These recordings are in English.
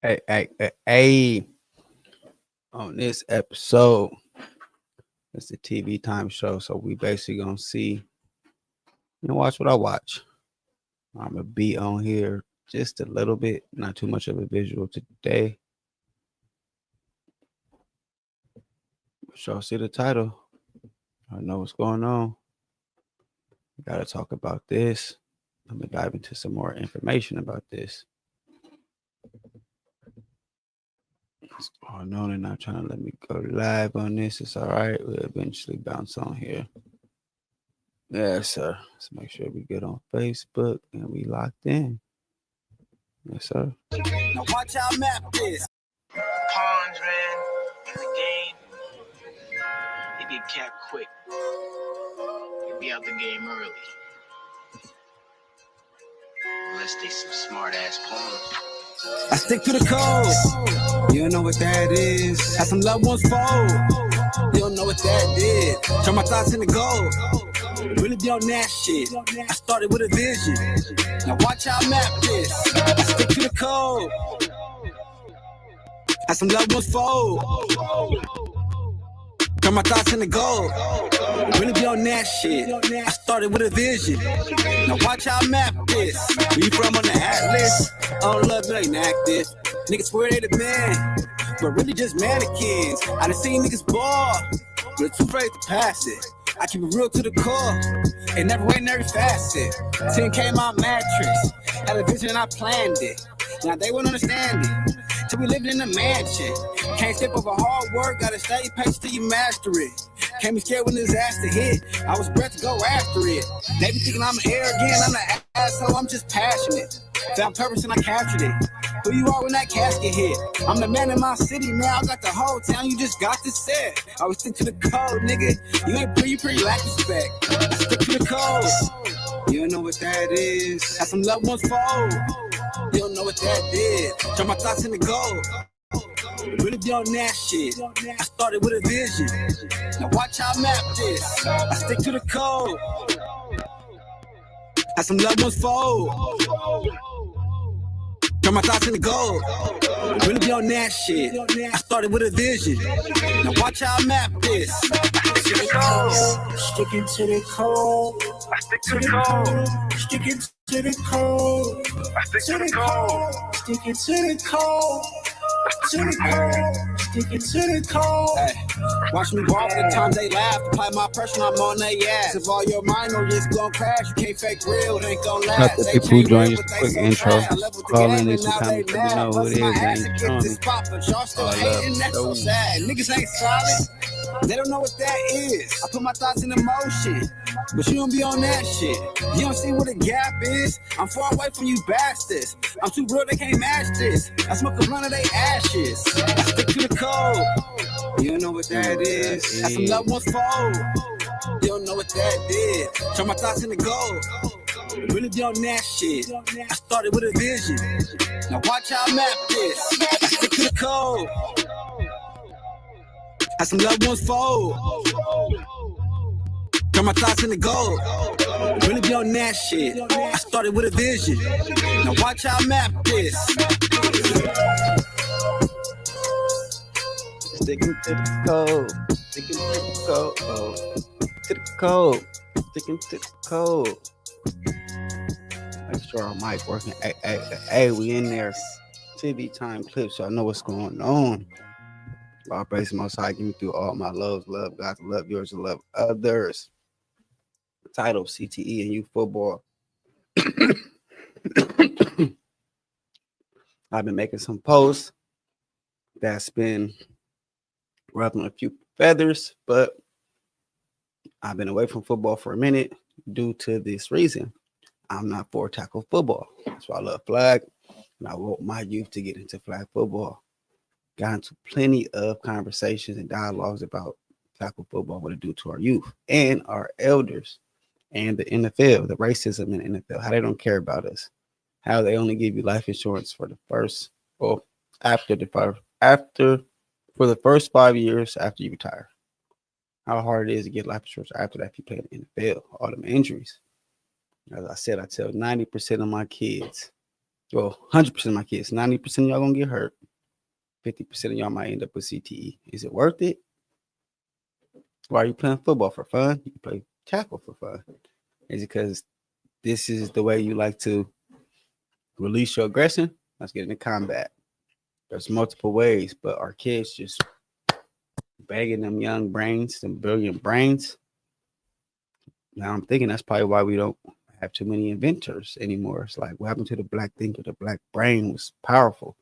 Hey, on this episode, it's the TV time show. So we basically gonna see and watch what I watch. I'm gonna be on here just a little bit, not too much of a visual today. But y'all see the title. I know what's going on. We gotta talk about this. I'm gonna dive into some more information about this. What's going on? And not trying to let me go live on this. It's all right. We'll eventually bounce on here. Yes, sir. Let's make sure we get on Facebook and we locked in. Yes, sir. Now watch how map this. Pawns, man, in the game, they get capped quick. You'll be out the game early. Unless they some smart ass pawns. I stick to the code. You don't know what that is. Have some loved ones fold. You don't know what that did. Turn my thoughts into gold. Really be on that shit. I started with a vision. Now watch how I map this. I stick to the code. Have some loved ones fold. Turn my thoughts into gold. Really be on that shit. I started with a vision. Now watch how I map this. Where you from on the atlas? I don't love it, ain't active. Niggas swear they the man, but really just mannequins. I done seen niggas ball, but too afraid to pass it. I keep it real to the core, and never wait in every facet. 10K my mattress, had a vision and I planned it. Now they won't understand it, till we living in a mansion. Can't skip over hard work, gotta stay patient till you master it. Can't be scared when disaster hit, I was bred to go after it. They be thinking I'm arrogant, I'm an asshole, I'm just passionate. Found purpose and I captured it. Who you are when that casket hit? I'm the man in my city, man. I got the whole town, you just got to set. I was stick to the code, nigga. You ain't pretty lack respect. I stick to the code. You don't know what that is. Have some loved ones fold. You don't know what that did. Turn my thoughts into gold. Really be on that shit. I started with a vision. Now watch how I map this. I stick to the code. Have some loved ones fold. Turn my thoughts into gold. Really be on that shit. I started with a vision. Now watch how I map this. Sticking to the code. I stick to the code. Sticking to the code. I stick to the code. Sticking to the code. Sticking to the code. Hey, watch me walk the times they laugh. Apply my pressure, I'm on their ass. If all your mind or just gon' crash, you can't fake real, it ain't gon' last. Not the people who join just a quick intro. Calling this some time to know who it is. Ain't Y'all still hating, that's so sad. Niggas ain't solid. They don't know what that is. I put my thoughts in motion, but you don't be on that shit. You don't see what a gap is. I'm far away from you bastards. I'm too real, they can't match this. I smoke a blunt of they ashes. I stick to the code. You don't know what that is. Have some loved ones fold. You don't know what that did. Turn my thoughts into gold. Really be on that shit. I started with a vision. Now watch how I map this. I stick to the code. Have some loved ones fold. Turn my thoughts into gold. Really be on that shit. I started with a vision. Now watch how I map this. Sticking to the code. Sticking to the code. To the code. Sticking to the code. Make sure our mic working. Hey, we in there. TV time clips, so I know what's going on. All praise the Most High, give me through all my loves, love God to love yours and love others. The title, CTE and youth football. I've been making some posts that's been rubbing a few feathers, but I've been away from football for a minute due to this reason. I'm not for tackle football. That's why I love flag, and I want my youth to get into flag football. Got into plenty of conversations and dialogues about tackle football, what it do to our youth and our elders and the NFL, the racism in the NFL, how they don't care about us, how they only give you life insurance for the first, well, for the first 5 years after you retire. How hard it is to get life insurance after that if you play in the NFL, all them injuries. As I said, I tell 90% of my kids, Well, 100% of my kids, 90% of y'all gonna get hurt. 50% of y'all might end up with CTE. Is it worth it? Why are you playing football for fun? You play tackle for fun. Is it because this is the way you like to release your aggression? Let's get into combat. There's multiple ways, but our kids just bagging them young brains, them brilliant brains. Now I'm thinking that's probably why we don't have too many inventors anymore. It's like, what happened to the black thinker? The black brain was powerful,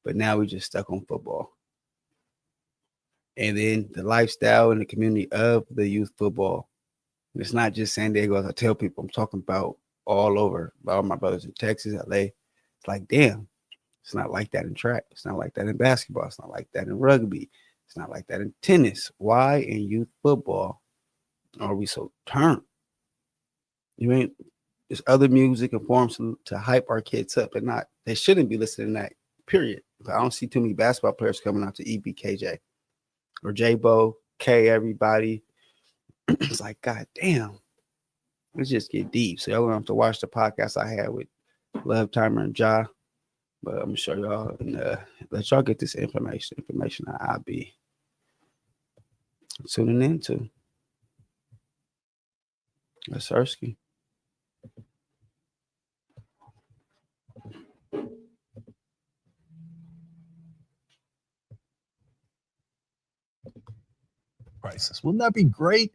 but now we just stuck on football. And then the lifestyle and the community of the youth football. It's not just San Diego, as I tell people. I'm talking about all over. All my brothers in Texas, LA. It's like, damn, it's not like that in track. It's not like that in basketball. It's not like that in rugby. It's not like that in tennis. Why in youth football are we so turned? There's other music and forms to hype our kids up. They shouldn't be listening to that, period. But I don't see too many basketball players coming out to EBKJ or J-Bo, K, everybody. It's like, God damn, let's just get deep. So y'all gonna have to watch the podcast I had with Love, Tyme, and Ja. But I'm gonna show y'all and let y'all get this information I'll be tuning into. That's Ersky. Crisis. Wouldn't that be great?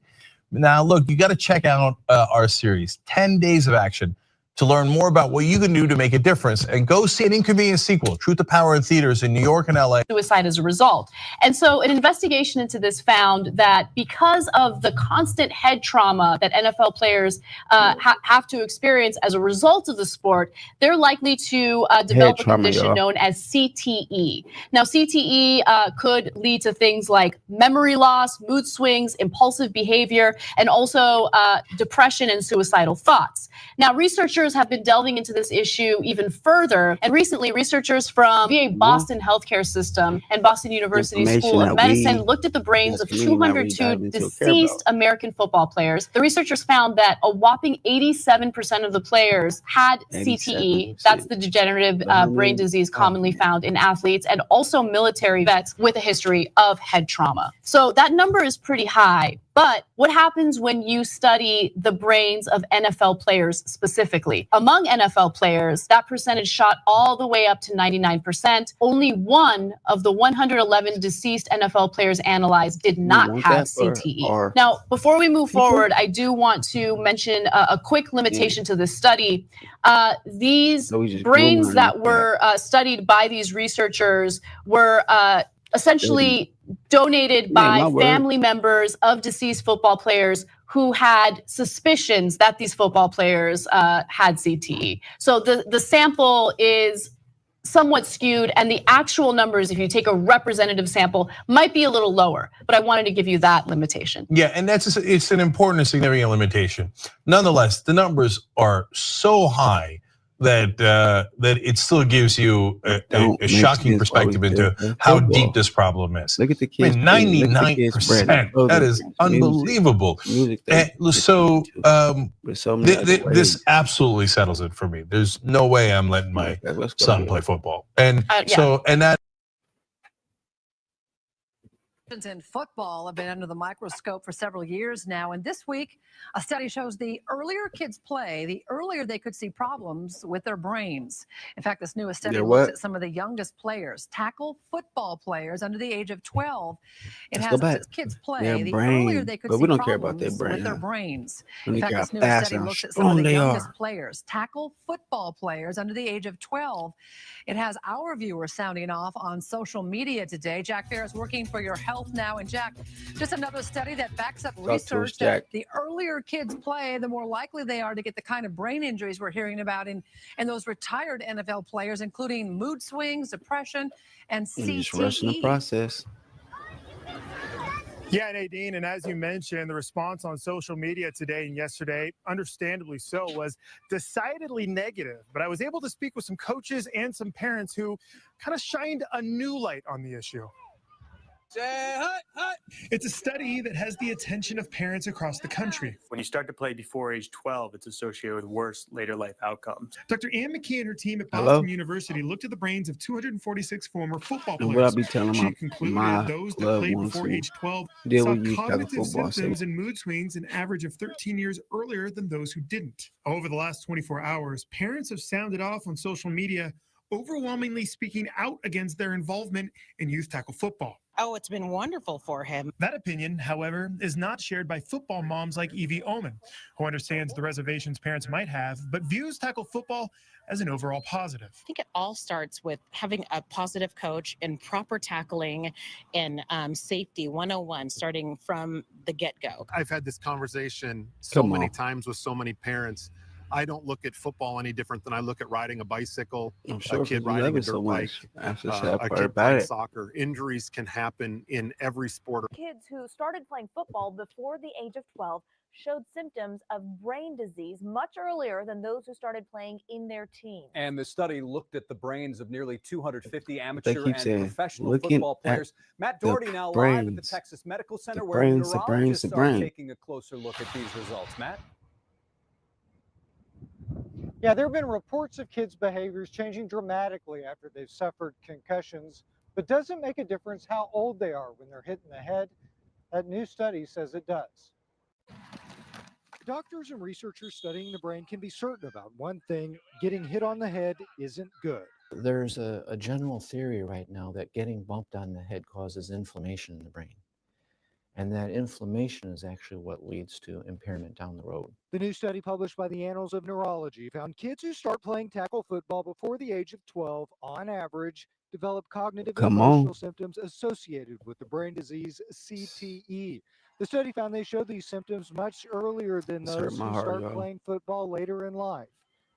Now, look, you got to check out our series, 10 Days of Action, to learn more about what you can do to make a difference. And go see an inconvenient sequel, Truth to Power, in theaters in New York and LA. Suicide as a result. And so an investigation into this found that because of the constant head trauma that NFL players have to experience as a result of the sport, they're likely to develop a condition known as CTE. Now, CTE could lead to things like memory loss, mood swings, impulsive behavior, and also depression and suicidal thoughts. Now, researchers have been delving into this issue even further, and recently researchers from VA Boston Healthcare System and Boston University School of Medicine looked at the brains of 202 deceased American football players. The researchers found that a whopping 87% of the players had CTE. That's the degenerative brain disease commonly found in athletes and also military vets with a history of head trauma. So that number is pretty high. But what happens when you study the brains of NFL players specifically? Among NFL players, that percentage shot all the way up to 99%. Only one of the 111 deceased NFL players analyzed did not have CTE. Now, before we move forward, I do want to mention a quick limitation to this study. These brains that were studied by these researchers were essentially donated by family members of deceased football players who had suspicions that these football players had CTE. So the sample is somewhat skewed, and the actual numbers, if you take a representative sample, might be a little lower. But I wanted to give you that limitation. Yeah, and it's an important and significant limitation. Nonetheless, the numbers are so high that it still gives you a shocking perspective into how deep this problem is. Look at the kids. 99%. That is unbelievable. So this absolutely settles it for me. There's no way I'm letting my son play football. And that. In football have been under the microscope for several years now, and this week a study shows the earlier kids play, the earlier they could see problems with their brains. In fact, this newest study looks at some of the youngest players, tackle football players under the age of 12. It has kids play, the earlier they could see problems with their brains. In fact, this newest study looks at some of the youngest players, tackle football players under the age of 12. It has our viewers sounding off on social media today. Jack Fair is working for your health now. And Jack, just another study that backs up research that the earlier kids play, the more likely they are to get the kind of brain injuries we're hearing about in those retired NFL players, including mood swings, depression, and CTE. Just rushing the process. Yeah, Nadine, and as you mentioned, the response on social media today and yesterday, understandably so, was decidedly negative. But I was able to speak with some coaches and some parents who kind of shined a new light on the issue. It's a study that has the attention of parents across the country. When you start to play before age 12, it's associated with worse later life outcomes. Dr. Ann McKee and her team at Boston Hello? University looked at the brains of 246 former football And what I players. be telling She my concluded those that loved played ones before who age 12 deal saw with youth tackle cognitive football. symptoms and mood swings an average of 13 years earlier than those who didn't. Over the last 24 hours, parents have sounded off on social media, overwhelmingly speaking out against their involvement in youth tackle football. Oh, it's been wonderful for him. That opinion, however, is not shared by football moms like Evie Oman, who understands the reservations parents might have, but views tackle football as an overall positive. I think it all starts with having a positive coach and proper tackling and safety 101, starting from the get-go. I've had this conversation so Come many on. times with so many parents. I don't look at football any different than I look at riding a bicycle, I'm sure a kid 'cause you love riding a it so dirt bike, much. After that a part kid about playing it. soccer. Injuries can happen in every sport. Kids who started playing football before the age of 12 showed symptoms of brain disease much earlier than those who started playing in their teens. And the study looked at the brains of nearly 250 They amateur keep and saying, professional looking football at players. Matt the Doherty now live at the brains. Texas Medical Center, The where brains, the brains, neurologists the are brain. taking a closer look at these results. Matt? Yeah, there have been reports of kids' behaviors changing dramatically after they've suffered concussions, but does it make a difference how old they are when they're hit in the head? That new study says it does. Doctors and researchers studying the brain can be certain about one thing: getting hit on the head isn't good. There's a general theory right now that getting bumped on the head causes inflammation in the brain. And that inflammation is actually what leads to impairment down the road. The new study published by the Annals of Neurology found kids who start playing tackle football before the age of 12, on average, develop cognitive and Come emotional on. symptoms associated with the brain disease CTE. The study found they showed these symptoms much earlier than This hurt those my who heart, start y'all. playing football later in life.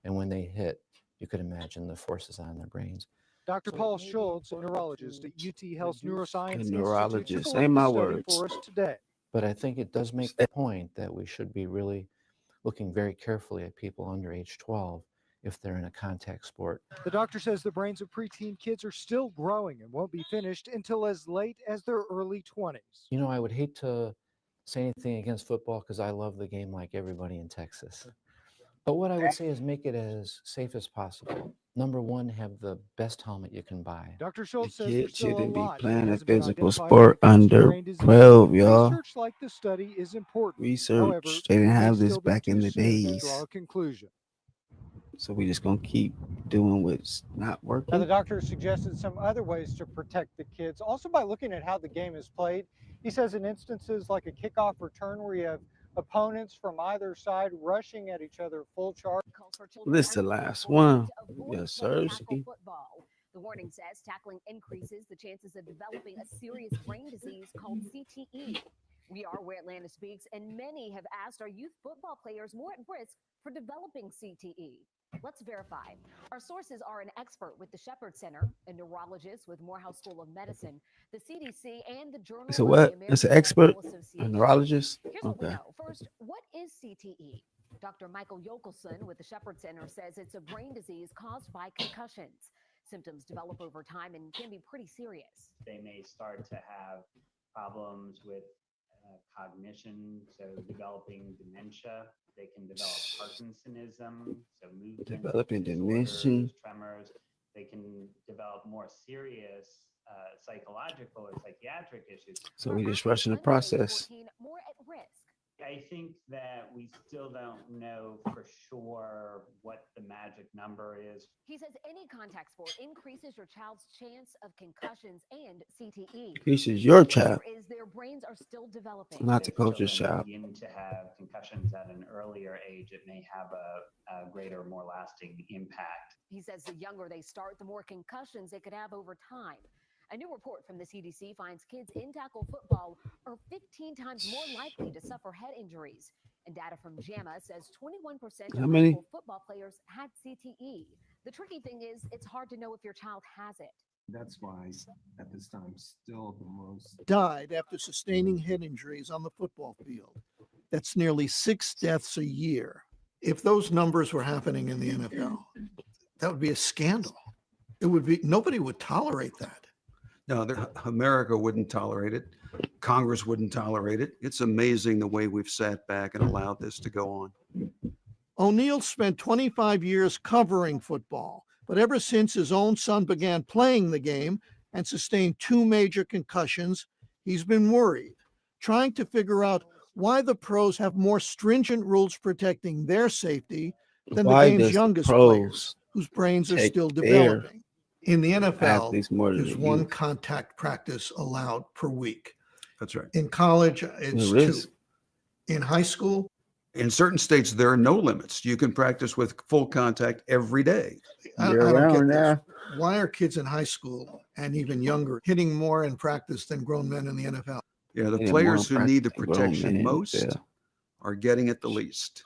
And when they hit, you could imagine the forces on their brains. Dr. Paul Schultz, a neurologist at UT Health's Neuroscience A Institute, neurologist. took a Say look at my the study words. for us today. But I think it does make the point that we should be really looking very carefully at people under age 12 if they're in a contact sport. The doctor says the brains of preteen kids are still growing and won't be finished until as late as their early 20s. You know, I would hate to say anything against football because I love the game like everybody in Texas. But what I would say is make it as safe as possible. Number one, have the best helmet you can buy. Dr. The Schultz says there's kid still a shouldn't be lot that playing a hasn't been physical identified sport when it comes to under brain disease. 12, y'all. Research like this study is important. Research. However, They didn't it may have this still be back in too the soon to days. draw a conclusion. So we just gonna keep doing what's not Now, the working. doctor suggested some other ways to protect the kids, also by looking at how the game is played. He says in instances like a kickoff return where you have opponents from either side rushing at each other full charge. This is the last one. Yes, sir. The warning says tackling increases the chances of developing a serious brain disease called CTE. We are where Atlanta speaks, and many have asked, are youth football players more at risk for developing CTE? Let's verify. Our sources are an expert with the Shepherd Center, a neurologist with Morehouse School of Medicine, the CDC, and the Journal So of what? the It's an American expert, Medical a Association. neurologist. Here's what we Okay. know. First, what is CTE? Dr. Michael Yokelson with the Shepherd Center says it's a brain disease caused by concussions. Symptoms develop over time and can be pretty serious. They may start to have problems with cognition, so developing dementia. They can develop Parkinsonism, so movement Developing disorders, dementia. tremors. They can develop more serious psychological or psychiatric issues. So we just rushing the process. More at risk. I think that we still don't know for sure what the magic number is. He says any contact sport increases your child's chance of concussions and CTE. Increases your child, Is their brains are still developing. not the If coach's children child. begin to have concussions at an earlier age, it may have a greater, more lasting impact. He says the younger they start, the more concussions they could have over time. A new report from the CDC finds kids in tackle football are 15 times more likely to suffer head injuries. And data from JAMA says 21% How of many? tackle football players had CTE. The tricky thing is it's hard to know if your child has it. That's why, at this time, still the most died after sustaining head injuries on the football field. That's nearly 6 deaths a year. If those numbers were happening in the NFL, that would be a scandal. It would be, nobody would tolerate that. No, America wouldn't tolerate it. Congress wouldn't tolerate it. It's amazing the way we've sat back and allowed this to go on. O'Neill spent 25 years covering football, but ever since his own son began playing the game and sustained 2 major concussions, he's been worried, trying to figure out why the pros have more stringent rules protecting their safety than the game's youngest players, whose brains are still developing. In the NFL, there's 1 contact practice allowed per week. That's right. In college, it's 2. In high school, in certain states, there are no limits. You can practice with full contact every day. I don't get this. Why are kids in high school and even younger hitting more in practice than grown men in the NFL? Yeah, the players who need the protection most are getting it the least.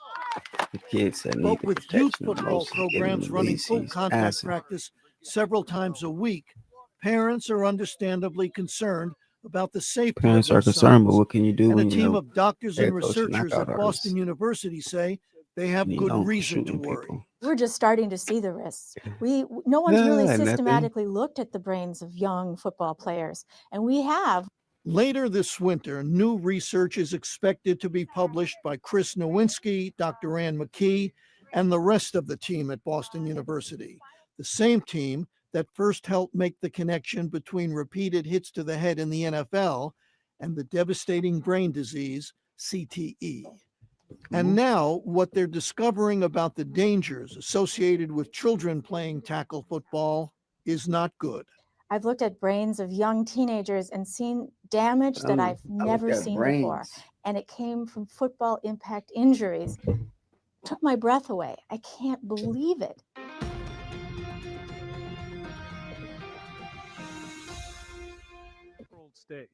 The kids that need But the with protection youth the football most, programs running full contact practice several times a week, parents are understandably concerned about the safety Parents of their are concerned, but sons. what can you do And a when team you're of doctors and head coach and researchers knockout at artist? Boston University say they have You good don't reason to shooting worry. people. We're just starting to see the risks. No one's really Yeah, nothing. systematically looked at the brains of young football players, and we have. Later this winter, new research is expected to be published by Chris Nowinski, Dr. Ann McKee, and the rest of the team at Boston University, the same team that first helped make the connection between repeated hits to the head in the NFL and the devastating brain disease, CTE. And now, what they're discovering about the dangers associated with children playing tackle football is not good. I've looked at brains of young teenagers and seen damage that I've never seen before. And it came from football impact injuries. Took my breath away. I can't believe it. World stage,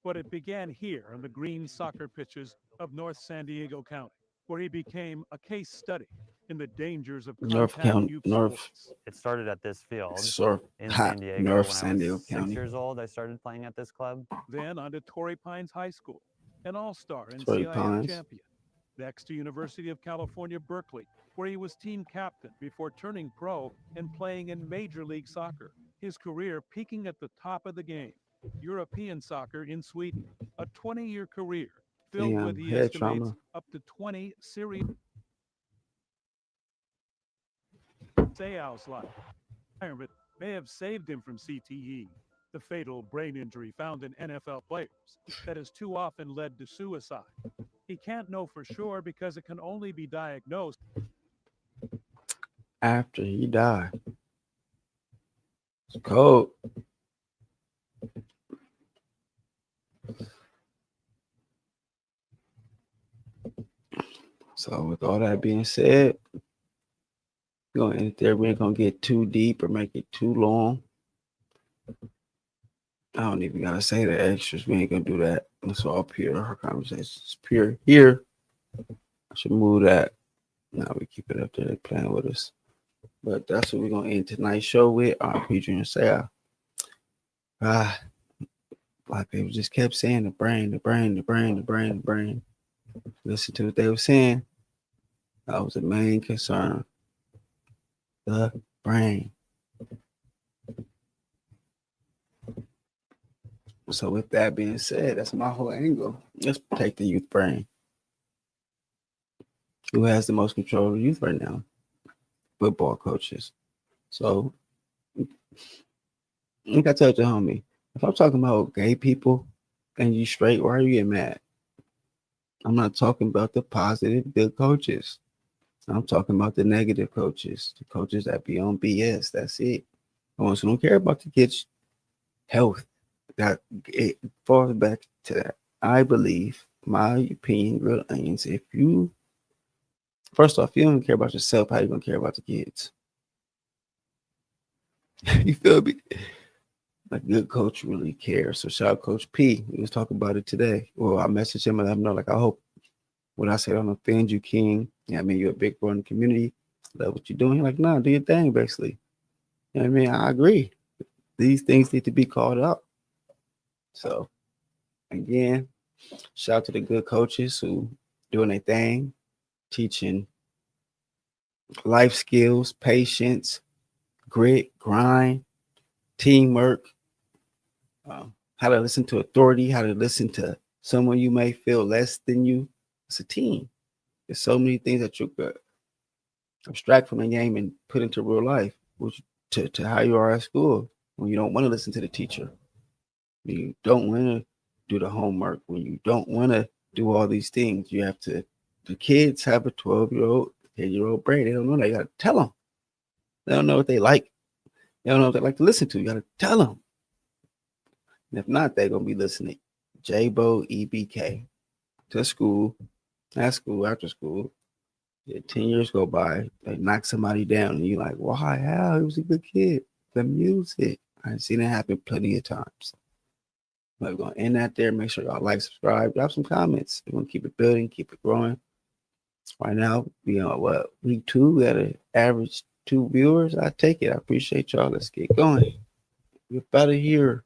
but it began here on the green soccer pitches of North San Diego County, where he became a case study in the dangers of contact youth sports. It started at this field in hot, San Diego. North When San Diego I was 6 County. years old, I started playing at this club. Then on to Torrey Pines High School, an all-star and Torrey CIF Pines. champion. Next to University of California, Berkeley, where he was team captain before turning pro and playing in Major League Soccer. His career peaking at the top of the game. European soccer in Sweden, a 20-year career filled with, he head estimates, trauma. up to 20 serious Sayow's life. Retirement may have saved him from CTE, the fatal brain injury found in NFL players that has too often led to suicide. He can't know for sure because it can only be diagnosed After he died. It's cold. So with all that being said, we're gonna end it there. We ain't gonna get too deep or make it too long. I don't even gotta say the extras. We ain't gonna do that. It's all pure. Our conversation is pure here. I should move that. Now we keep it up there. They playing with us. But that's what we're gonna end tonight's show with. Junior and Sarah. Black people just kept saying the brain, the brain, the brain, the brain, the brain. Listen to what they were saying. That was the main concern. The brain. So with that being said, that's my whole angle. Let's protect the youth brain. Who has the most control of the youth right now? Football coaches. So, like I told your homie, if I'm talking about gay people and you straight, why are you getting mad? I'm not talking about the positive, good coaches. I'm talking about the negative coaches, the coaches that be on BS. That's it. The ones who don't care about the kids' health. That it falls back to that. I believe, my opinion, real onions, if you, first off, you don't care about yourself, how you gonna care about the kids? You feel me? A good coach really cares. So shout out Coach P. We was talking about it today. Well, I messaged him and let him know, like, I hope what I said don't offend you, King. Yeah, I mean, you're a big bro in the community. Love what you're doing. He's like, nah, do your thing, basically. You know what I mean? I agree. These things need to be called out. So, again, shout out to the good coaches who doing their thing, teaching life skills, patience, grit, grind, teamwork, how to listen to authority, how to listen to someone you may feel less than you. It's a team. There's so many things that you could abstract from the game and put into real life, which to how you are at school when you don't want to listen to the teacher, when you don't want to do the homework, when you don't want to do all these things. You have to. The kids have a 12-year-old, 10-year-old brain. They don't know that. You got to tell them. They don't know what they like. They don't know what they like to listen to. You got to tell them. And if not, they're going to be listening J-Bo, EBK to school, at school, after school. 10 years go by, they knock somebody down, and you're like, why? How? He was a good kid. The music. I've seen it happen plenty of times. But we're going to end that there. Make sure y'all like, subscribe, drop some comments. We're going to keep it building, keep it growing. Right now, we on week 2? We got an average 2 viewers. I take it. I appreciate y'all. Let's get going. We're about a year.